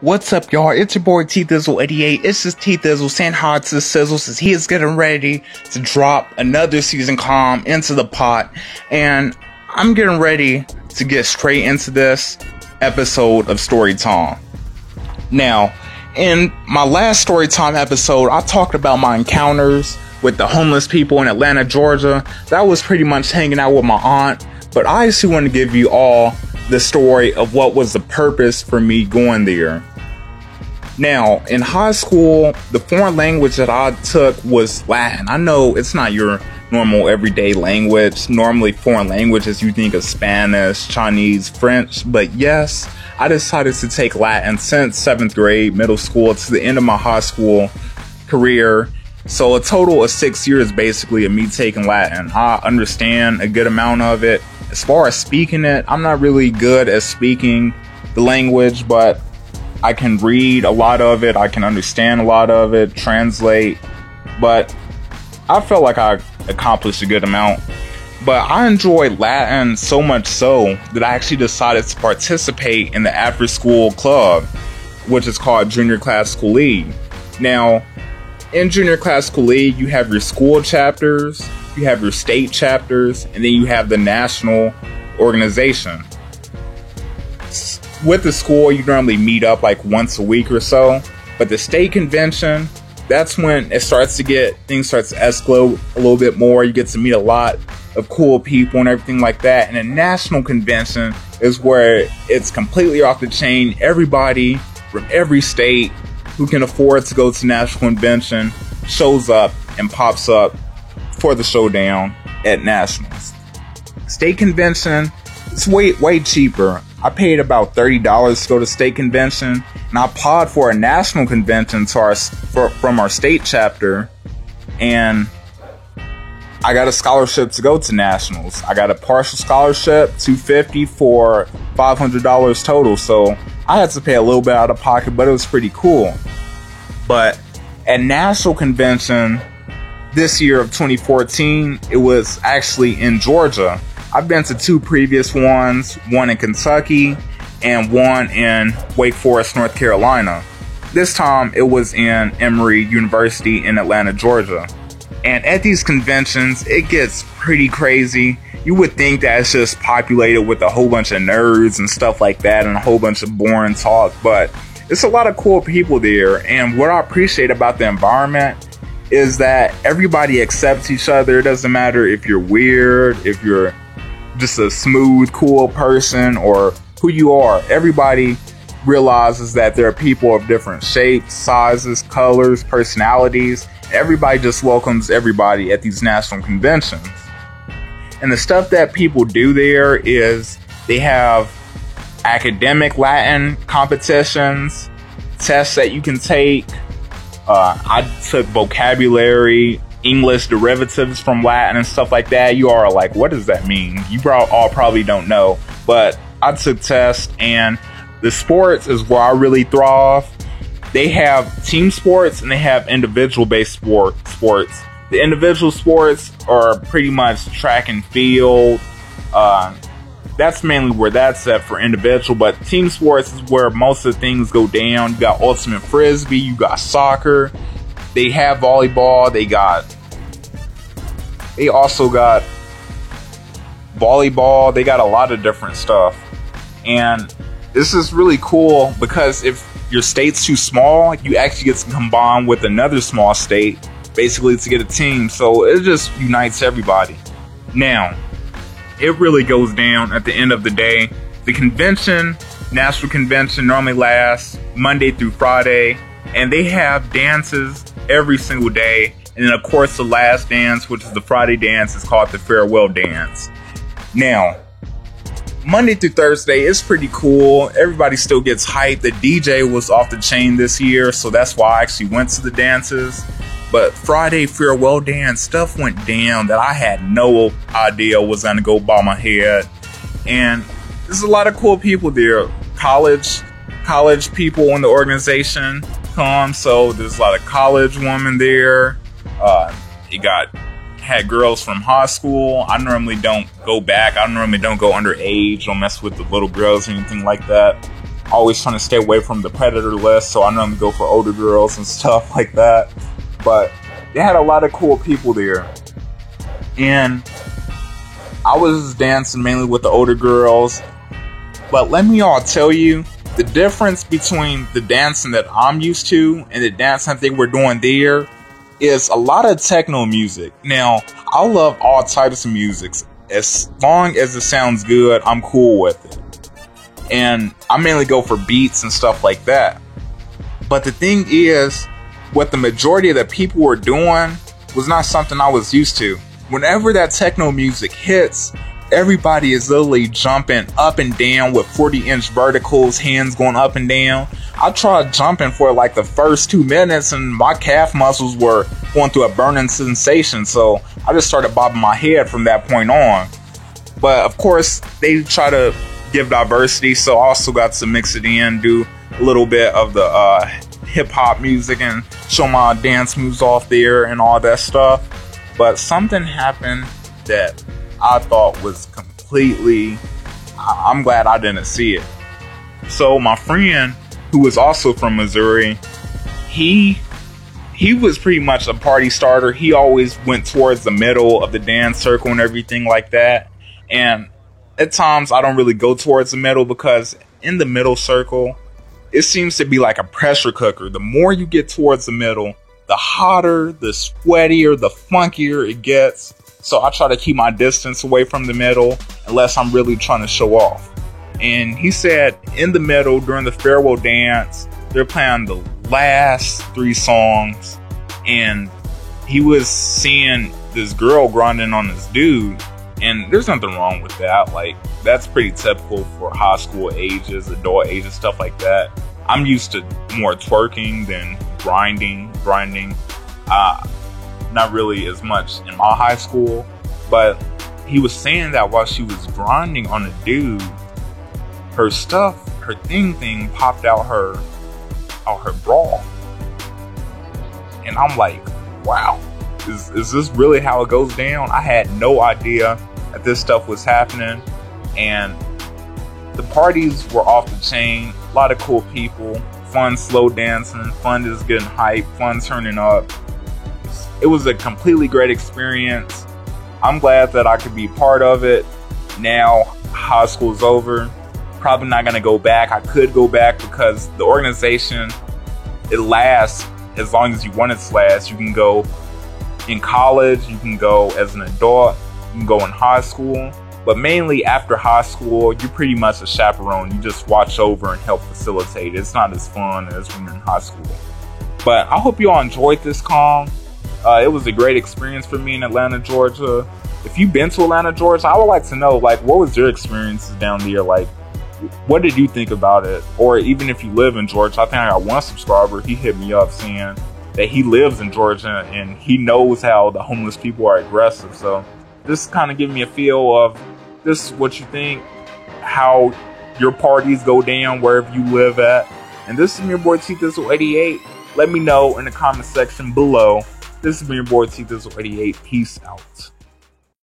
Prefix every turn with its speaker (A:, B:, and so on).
A: What's up, y'all? It's your boy T-Thizzle88. It's just T-Thizzle saying hi to the Sizzle since he is getting ready to drop another season calm into the pot. And I'm getting ready to get straight into this episode of Storytime. Now, in my last Storytime episode, I talked about my encounters with the homeless people in Atlanta, Georgia. That was pretty much hanging out with my aunt. But I actually want to give you all the story of what was the purpose for me going there. Now, in high school, the foreign language that I took was Latin. I know it's not your normal everyday language. Normally, foreign languages, you think of Spanish, Chinese, French. But yes, I decided to take Latin since 7th grade, middle school, to the end of my high school career. So a total of 6 years, basically, of me taking Latin. I understand a good amount of it. As far as speaking it, I'm not really good at speaking the language, but I can read a lot of it, I can understand a lot of it, translate, but I felt like I accomplished a good amount. But I enjoyed Latin so much so that I actually decided to participate in the after-school club, which is called Junior Classical League. Now, in Junior Classical League, you have your school chapters, you have your state chapters, and then you have the national organization. With the school, you normally meet up like once a week or so, but the state convention, that's when things start to escalate a little bit more. You get to meet a lot of cool people and everything like that. And the national convention is where it's completely off the chain. Everybody from every state who can afford to go to national convention shows up and pops up for the showdown at nationals. State convention, it's way cheaper. I paid about $30 to go to state convention, and I applied for a national convention from our state chapter, and I got a scholarship to go to nationals. I got a partial scholarship, $250 for $500 total, so I had to pay a little bit out of pocket, but it was pretty cool. But at national convention this year of 2014, it was actually in Georgia. I've been to two previous ones, one in Kentucky and one in Wake Forest, North Carolina. This time it was in Emory University in Atlanta, Georgia. And at these conventions, it gets pretty crazy. You would think that it's just populated with a whole bunch of nerds and stuff like that and a whole bunch of boring talk, but it's a lot of cool people there. And what I appreciate about the environment is that everybody accepts each other. It doesn't matter if you're weird, if you're just a smooth, cool person, or who you are. Everybody realizes that there are people of different shapes, sizes, colors, personalities. Everybody just welcomes everybody at these national conventions. And the stuff that people do there is they have academic Latin competitions, tests that you can take. I took vocabulary, English derivatives from Latin and stuff like that. You are like, what does that mean? You all probably don't know, but I took tests. And the sports is where I really thrive. They have team sports and they have individual based sports. The individual sports are pretty much track and field. That's mainly where that's at for individual, but team sports is where most of the things go down. You got ultimate frisbee, you got soccer, they have volleyball, they also got volleyball, they got a lot of different stuff. And this is really cool because if your state's too small, you actually get to combine with another small state, basically to get a team. So it just unites everybody. Now, it really goes down at the end of the day. The convention, national convention, normally lasts Monday through Friday, and they have dances every single day. And then, of course, the last dance, which is the Friday dance, is called the farewell dance. Now, Monday through Thursday is pretty cool. Everybody still gets hyped. The DJ was off the chain this year, so that's why I actually went to the dances. But Friday farewell dance, stuff went down that I had no idea was going to go by my head. And there's a lot of cool people there. College people in the organization come, so there's a lot of college women there. Had girls from high school. I normally don't go back. I normally don't go underage. Don't mess with the little girls or anything like that. always trying to stay away from the predator list, so I normally go for older girls and stuff like that. But they had a lot of cool people there, and I was dancing mainly with the older girls. But let me all tell you, the difference between the dancing that I'm used to and the dancing I think we're doing there is a lot of techno music. Now, I love all types of music. As long as it sounds good, I'm cool with it. And I mainly go for beats and stuff like that. But the thing is, what the majority of the people were doing was not something I was used to. Whenever that techno music hits, everybody is literally jumping up and down with 40-inch verticals, hands going up and down. I tried jumping for like the first 2 minutes and my calf muscles were going through a burning sensation. So I just started bobbing my head from that point on. But of course, they try to give diversity, so I also got to mix it in, do a little bit of the hip-hop music and show my dance moves off there and all that stuff. But something happened that I thought was completely, I'm glad I didn't see it. So my friend, who was also from Missouri, he was pretty much a party starter. He always went towards the middle of the dance circle and everything like that. And at times I don't really go towards the middle, because in the middle circle, it seems to be like a pressure cooker. The more you get towards the middle, the hotter, the sweatier, the funkier it gets. So I try to keep my distance away from the middle unless I'm really trying to show off. And he said in the middle during the farewell dance, they're playing the last 3 songs, and he was seeing this girl grinding on this dude. And there's nothing wrong with that. Like, that's pretty typical for high school ages, adult ages, stuff like that. I'm used to more twerking than grinding. Not really as much in my high school. But he was saying that while she was grinding on the dude, her stuff, her thing popped out her bra. And I'm like, wow, is this really how it goes down? I had no idea that this stuff was happening. And the parties were off the chain. A lot of cool people, fun slow dancing, fun just getting hyped, fun turning up. It was a completely great experience. I'm glad that I could be part of it. Now high school's over, probably not gonna go back. I could go back because the organization, it lasts as long as you want it to last. You can go in college, you can go as an adult, you can go in high school. But mainly after high school, you're pretty much a chaperone. You just watch over and help facilitate. It's not as fun as when you're in high school. But I hope you all enjoyed this calm. It was a great experience for me in Atlanta, Georgia. If you've been to Atlanta, Georgia, I would like to know, like, what was your experiences down there? Like, what did you think about it? Or even if you live in Georgia, I think I got one subscriber. He hit me up saying that he lives in Georgia and he knows how the homeless people are aggressive. So just kind of give me a feel of this is what you think, how your parties go down wherever you live at. And this is your boy T Thizzle 88. Let me know in the comment section below. This has been your boy T Thizzle 88. Peace out.